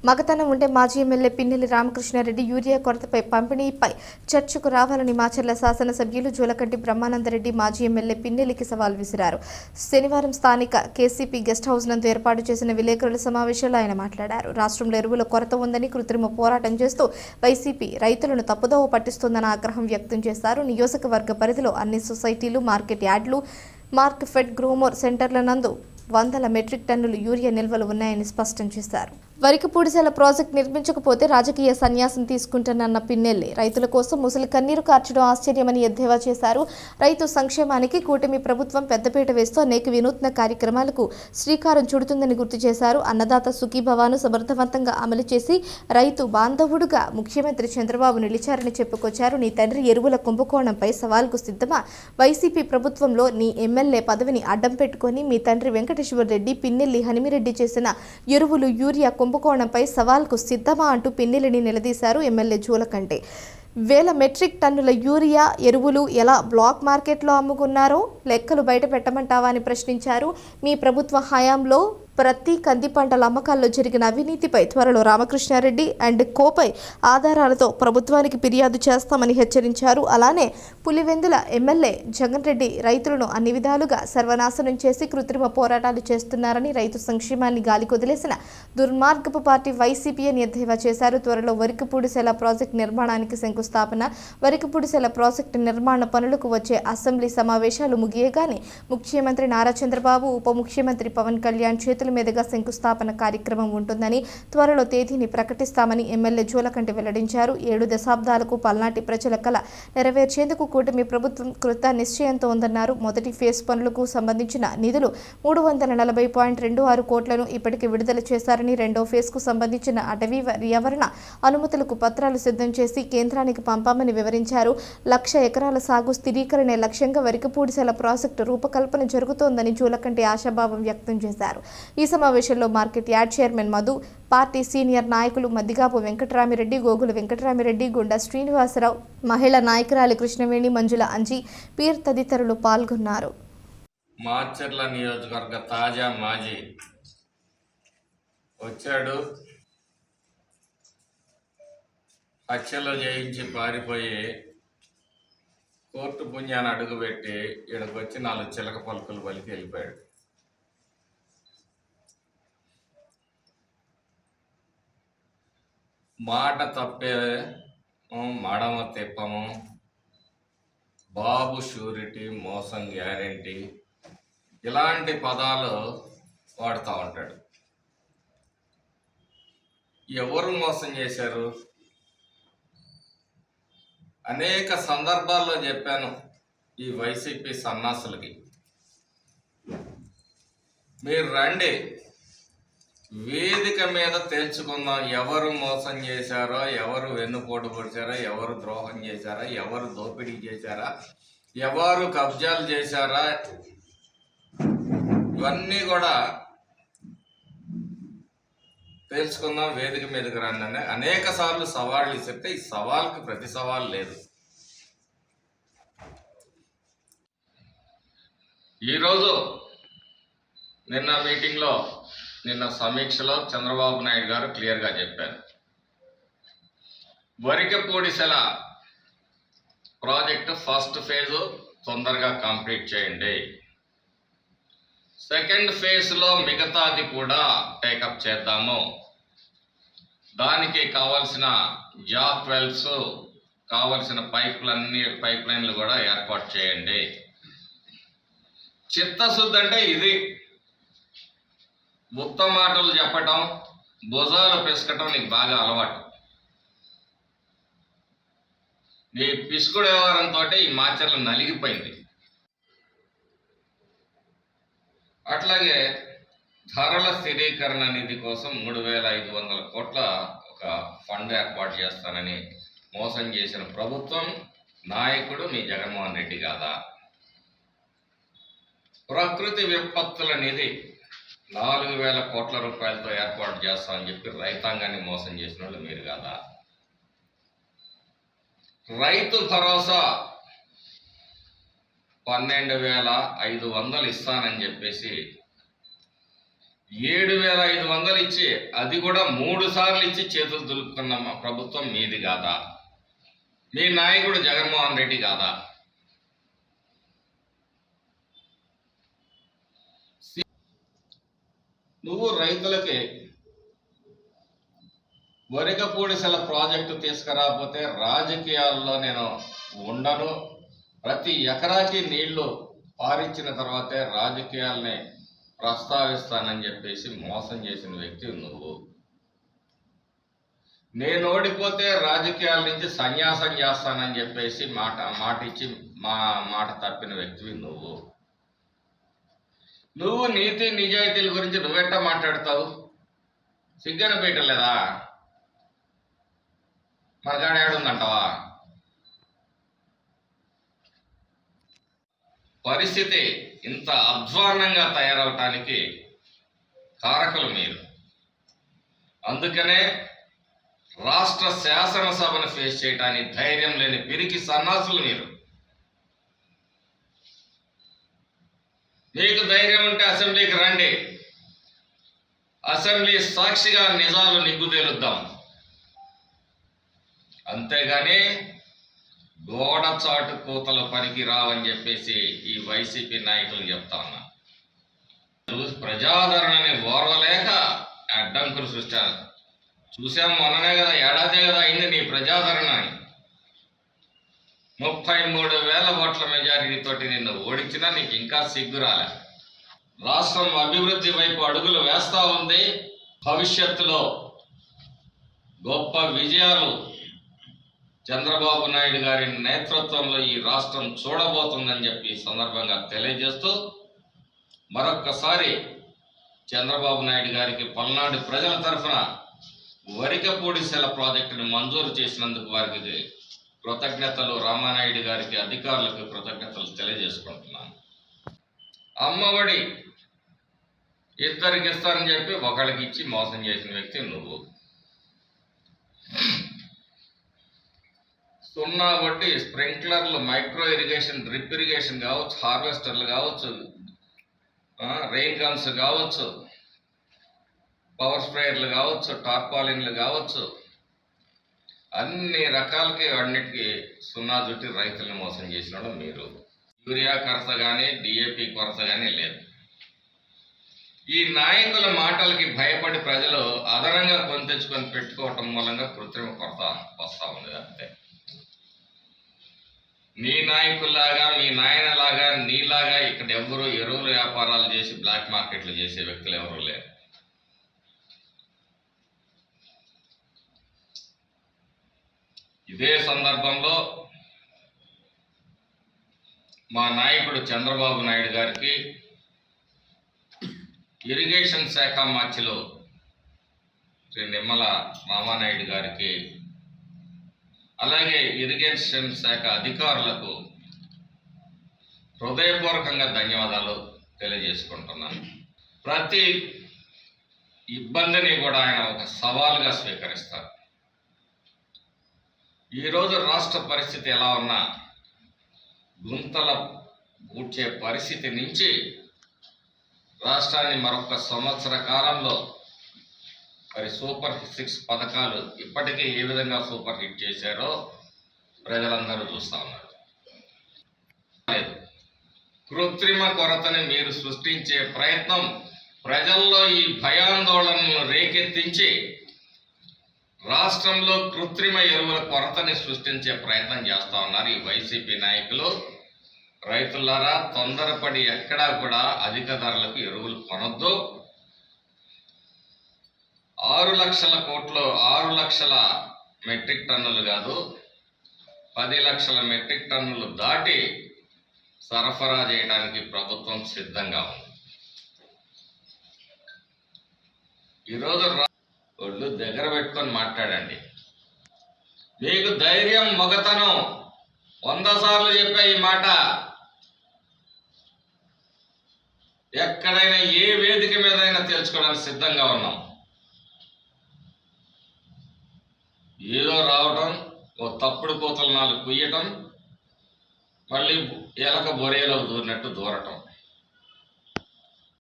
మగతనం ఉంటే మాజీ ఎమ్మెల్యే పిన్నెల్లి రామకృష్ణారెడ్డి యూరియా కొరతపై పంపిణీపై చర్చకు రావాలని మాచర్ల శాసనసభ్యులు జూలకంటి బ్రహ్మానందరెడ్డి మాజీ ఎమ్మెల్యే పిన్నెల్లికి సవాల్ విసిరారు. శనివారం స్థానిక కేసీపీ గెస్ట్ హౌస్ నందు ఏర్పాటు చేసిన విలేకరుల సమావేశంలో ఆయన మాట్లాడారు. రాష్ట్రంలో ఎరువుల కొరత ఉందని కృత్రిమ పోరాటం చేస్తూ వైసీపీ రైతులను తప్పుదోవ పట్టిస్తోందన్న ఆగ్రహం వ్యక్తం చేశారు. నియోజకవర్గ పరిధిలో అన్ని సొసైటీలు, మార్కెట్ యార్డులు, మార్కెట్ గ్రోమోర్ సెంటర్ల నందు వందల మెట్రిక్ టన్నులు యూరియా నిల్వలు ఉన్నాయని స్పష్టం చేశారు. వరికపూడిసెల ప్రాజెక్టు నిర్మించకపోతే రాజకీయ సన్యాసం తీసుకుంటానన్న పిన్నెల్లి రైతుల కోసం ముసలి కన్నీరు కార్చడం ఆశ్చర్యమని ఎద్దేవా చేశారు. రైతు సంక్షేమానికి కూటమి ప్రభుత్వం పెద్దపీట వేస్తూ అనేక వినూత్న కార్యక్రమాలకు శ్రీకారం చుడుతుందని గుర్తు చేశారు. అన్నదాత సుఖీభవాను సమర్థవంతంగా అమలు చేసి రైతు బాంధవుడుగా ముఖ్యమంత్రి చంద్రబాబు నిలిచారని చెప్పుకొచ్చారు. నీ తండ్రి ఎరువుల కుంభకోణంపై సవాల్కు సిద్ధమా? వైసీపీ ప్రభుత్వంలో నీ ఎమ్మెల్యే పదవిని అడ్డం పెట్టుకుని మీ తండ్రి వెంకటేశ్వర రెడ్డి, పిన్నెల్లి హనిమిరెడ్డి చేసిన ఎరువులు యూరియా కుంభకోణంపై సవాల్కు సిద్ధమా అంటూ పిన్నెల్లిని నిలదీశారు. ఎమ్మెల్యే జూలకంటి వేల మెట్రిక్ టన్నుల యూరియా ఎరువులు ఎలా బ్లాక్ మార్కెట్లో అమ్ముకున్నారో లెక్కలు బయట పెట్టమంటావా అని ప్రశ్నించారు. మీ ప్రభుత్వ హయాంలో ప్రతి కంది పంటల అమ్మకాల్లో జరిగిన అవినీతిపై త్వరలో రామకృష్ణారెడ్డి అండ్ కోపై ఆధారాలతో ప్రభుత్వానికి ఫిర్యాదు చేస్తామని హెచ్చరించారు. అలానే పులివెందుల ఎమ్మెల్యే జగన్ రెడ్డి రైతులను అన్ని విధాలుగా సర్వనాశనం చేసి కృత్రిమ పోరాటాలు చేస్తున్నారని, రైతు సంక్షేమాన్ని గాలికొదిలేసిన దుర్మార్గపు పార్టీ వైసీపీ అని ఎద్దేవా చేశారు. త్వరలో వరికపూడిసెల ప్రాజెక్టు నిర్మాణానికి శంకుస్థాపన. వరికపూడిసెల ప్రాజెక్టు నిర్మాణ పనులకు వచ్చే అసెంబ్లీ సమావేశాలు ముగియగానే ముఖ్యమంత్రి నారా చంద్రబాబు, ఉప ముఖ్యమంత్రి పవన్ కళ్యాణ్ చేతుల మీదుగా శంకుస్థాపన కార్యక్రమం ఉంటుందని, త్వరలో తేదీని ప్రకటిస్తామని ఎమ్మెల్యే జూలకంటి వెల్లడించారు. 7 దశాబ్దాలకు పల్నాటి ప్రజల కల నెరవేర్చేందుకు కూటమి ప్రభుత్వం కృత నిశ్చయంతో ఉందన్నారు. మొదటి ఫేజ్ పనులకు సంబంధించిన నిధులు 340.26 కోట్లను ఇప్పటికే విడుదల చేశారని, రెండో ఫేజ్కు సంబంధించిన అటవీ పర్యావరణ అనుమతులకు పత్రాలు సిద్ధం చేసి కేంద్రానికి పంపామని వివరించారు. 1,00,000 ఎకరాల సాగు స్థిరీకరణే లక్ష్యంగా వరికపూడిసెల ప్రాజెక్టు రూపకల్పన జరుగుతోందని జూలకంటి ఆశాభావం వ్యక్తం చేశారు. ఈ సమావేశంలో market yard chairman Madhu, party senior నాయకులు మద్దిగాపు వెంకటరామిరెడ్డి, గోగుల వెంకటరామిరెడ్డి, గుండా శ్రీనివాసరావు, మహిళా నాయకురాలి కృష్ణవేణి, మంజుల అంజీ, పీర్ తదితరులు పాల్గొన్నారు. మాచర్ల నియోజకవర్గ తాజా మాజీ వచ్చాడు. హత్యలు చేయించి పారిపోయి కోర్టు పుణ్యాన్ని అడుగుపెట్టి ఇక్కడికి వచ్చి 4 చిలక పలుకులు పలికి వెళ్ళిపోయాడు. మాట తప్పే మడమ తిప్పము, బాబు షూరిటీ, మోసం గ్యారెంటీ, ఇలాంటి పదాలు వాడుతూ ఉంటాడు. ఎవరు మోసం చేశారు? అనేక సందర్భాల్లో చెప్పాను ఈ వైసీపీ సన్నాసులకి, మీరు రండి వేదిక మీద తేల్చుకుందాం. ఎవరు మోసం చేశారో, ఎవరు వెన్నుపోటు పొడిచారో, ఎవరు ద్రోహం చేశారా, ఎవరు దోపిడీ చేశారా, ఎవరు కబ్జాలు చేశారా, ఇవన్నీ కూడా తేల్చుకుందాం, వేదిక మీదకి రండి అని అనేక సార్లు సవాళ్ళు ఇస్తే ఈ సవాల్కి ప్రతి సవాల్ లేదు. ఈరోజు నిన్న సమీక్షలో చంద్రబాబు నాయుడు గారు క్లియర్గా చెప్పారు, వరికపూడిసెల ప్రాజెక్టు ఫస్ట్ ఫేజు తొందరగా కంప్లీట్ చేయండి, సెకండ్ ఫేజ్లో మిగతాది కూడా టేకప్ చేద్దాము, దానికి కావలసిన జాబ్ వెల్స్, కావలసిన పైప్ లైన్లు కూడా ఏర్పాటు చేయండి. చిత్తశుద్ధి అంటే ఇది. ఉత్త మాటలు చెప్పటం, భుజాలు పిసకటం నీకు బాగా అలవాటు. నీ పిసుకుడు వ్యవహారంతో ఈ మాచర్లు నలిగిపోయింది. అట్లాగే ధరల స్థిరీకరణ నిధి కోసం 3,500 కోట్ల ఒక ఫండ్ ఏర్పాటు చేస్తానని మోసం చేసిన ప్రభుత్వం నాయకుడు మీ జగన్మోహన్ రెడ్డి కాదా? ప్రకృతి విపత్తుల నిధి 4,000 కోట్ల రూపాయలతో ఏర్పాటు చేస్తామని చెప్పి రైతాంగాన్ని మోసం చేసిన వాళ్ళు మీరు కాదా? రైతు భరోసా 12,500 ఇస్తానని చెప్పేసి 7,500 ఇచ్చి, అది కూడా 3 సార్లు ఇచ్చి చేతులు దులుపుకున్న మా ప్రభుత్వం మీది కాదా? మీ నాయకుడు జగన్మోహన్ రెడ్డి కాదా? నువ్వు రైతులకి వరికపూడిసెల ప్రాజెక్టు తీసుకురాకపోతే రాజకీయాల్లో నేను ఉండను, ప్రతి ఎకరాకి నీళ్లు పారించిన తర్వాతే రాజకీయాల్ని ప్రస్తావిస్తానని చెప్పేసి మోసం చేసిన వ్యక్తి నువ్వు. నేను ఓడిపోతే రాజకీయాల నుంచి సన్యాసం చేస్తానని చెప్పేసి మాట ఇచ్చి మాట తప్పిన వ్యక్తివి నువ్వు. నువ్వు నీతి నిజాయితీల గురించి నువ్వెట్టా మాట్లాడతావు? సిగ్గన పెట్టలేదా? మనకాడ ఏడుందంటావా? పరిస్థితి ఇంత అధ్వాన్నంగా తయారవటానికి కారకులు మీరు. అందుకనే రాష్ట్ర శాసనసభను ఫేస్ చేయడానికి ధైర్యం లేని పిరికి సన్నాసులు మీరు. మీకు ధైర్యం ఉంటే అసెంబ్లీకి రండి, అసెంబ్లీ సాక్షిగా నిజాలు నిగ్గుదేలుద్దాం. అంతేగాని గోడ చాటు కూతలు పనికి రావని చెప్పేసి ఈ వైసీపీ నాయకులు చెప్తా ఉన్నా. ప్రజాదరణని ఓర్వలేక అడ్డంకులు సృష్టించారు. చూసాం, మొన్ననే కదా, ఏడాదే కదా అయింది నీ ప్రజాదరణ. 33,000 ఓట్ల మెజారిటీతోటి నిన్ను ఓడించినా నీకు ఇంకా సిగ్గురాలే. రాష్ట్రం అభివృద్ధి వైపు అడుగులు వేస్తా ఉంది. భవిష్యత్తులో గొప్ప విజయాలు చంద్రబాబు నాయుడు గారి నేతృత్వంలో ఈ రాష్ట్రం చూడబోతుందని చెప్పి ఈ సందర్భంగా తెలియజేస్తూ, మరొక్కసారి చంద్రబాబు నాయుడు గారికి పల్నాడు ప్రజల తరఫున వరికపూడిసెల ప్రాజెక్టును మంజూరు చేసినందుకు వారికి కృతజ్ఞతలు, రామానాయుడు గారికి, అధికారులకు కృతజ్ఞతలు తెలియజేసుకుంటున్నాను. అమ్మఒడి ఇద్దరికి ఇస్తారని చెప్పి ఒకళ్ళకి ఇచ్చి మోసం చేసిన వ్యక్తి నువ్వు. 0 వడ్డీ స్ప్రింక్లర్లు, మైక్రో ఇరిగేషన్, డ్రిప్ ఇరిగేషన్ కావచ్చు, హార్వెస్టర్లు కావచ్చు, రెయిన్ గన్స్ కావచ్చు, పవర్ స్ప్రేయర్లు కావచ్చు, టార్పాలిన్లు కావచ్చు, అన్ని రకాలకి అన్నిటికీ 0 చుట్టి రైతులను మోసం చేసినాడు మీరు. యూరియా కొరత కానీ డిఏపి కొరత కానీ లేదు. ఈ నాయకుల మాటలకి భయపడి ప్రజలు అదనంగా కొని తెచ్చుకొని పెట్టుకోవటం మూలంగా కృత్రిమ కొరత వస్తూ ఉంది. అంతే. నీ నాయకుల్లాగా, మీ నాయనలాగా, నీలాగా ఇక్కడ ఎవరు ఎరువుల వ్యాపారాలు చేసి బ్లాక్ మార్కెట్లు చేసే వ్యక్తులు ఎవరు లేరు. ఇదే సందర్భంలో మా నాయకుడు చంద్రబాబు నాయుడు గారికి ఇరిగేషన్ శాఖ మార్చిలో శ్రీ నిమ్మల రామానాయుడు గారికి, అలాగే ఇరిగేషన్ శాఖ అధికారులకు హృదయపూర్వకంగా ధన్యవాదాలు తెలియజేసుకుంటున్నాను. ప్రతి ఇబ్బందిని కూడా ఆయన ఒక సవాలుగా స్వీకరిస్తారు. ఈరోజు రాష్ట్ర పరిస్థితి ఎలా ఉన్నా గుంతల పూడ్చే పరిస్థితి నుంచి రాష్ట్రాన్ని మరొక సంవత్సర కాలంలో మరి సూపర్ 6 పథకాలు ఇప్పటికే ఏ విధంగా సూపర్ హిట్ చేశారో ప్రజలందరూ చూస్తూ ఉన్నారు. కృత్రిమ కొరతని మీరు సృష్టించే ప్రయత్నం, ప్రజల్లో ఈ భయాందోళనను రేకెత్తించి రాష్ట్రంలో కృత్రిమ ఎరువుల కొరతని సృష్టించే ప్రయత్నం చేస్తూ ఉన్నారు ఈ వైసీపీ నాయకులు. రైతులారా, తొందరపడి ఎక్కడా కూడా అధిక ధరలకు ఎరువులు కొనొద్దు. 6 లక్షల కోట్లు, 6 లక్షల మెట్రిక్ టన్నులు కాదు, 10 లక్షల మెట్రిక్ టన్నులు దాటి సరఫరా చేయడానికి ప్రభుత్వం సిద్ధంగా ఉంది. ఈరోజు ఒళ్ళు దగ్గర పెట్టుకొని మాట్లాడండి. మీకు ధైర్యం, మొగతనం 100 సార్లు చెప్పే ఈ మాట ఎక్కడైనా ఏ వేదిక మీదైనా తెలుసుకోవడానికి సిద్ధంగా ఉన్నాం. ఏదో రావటం, ఓ తప్పుడు కూతలు 4 కుయ్యటం, మళ్ళీ ఎలక బొరేలో దూరినట్టు దూరటం.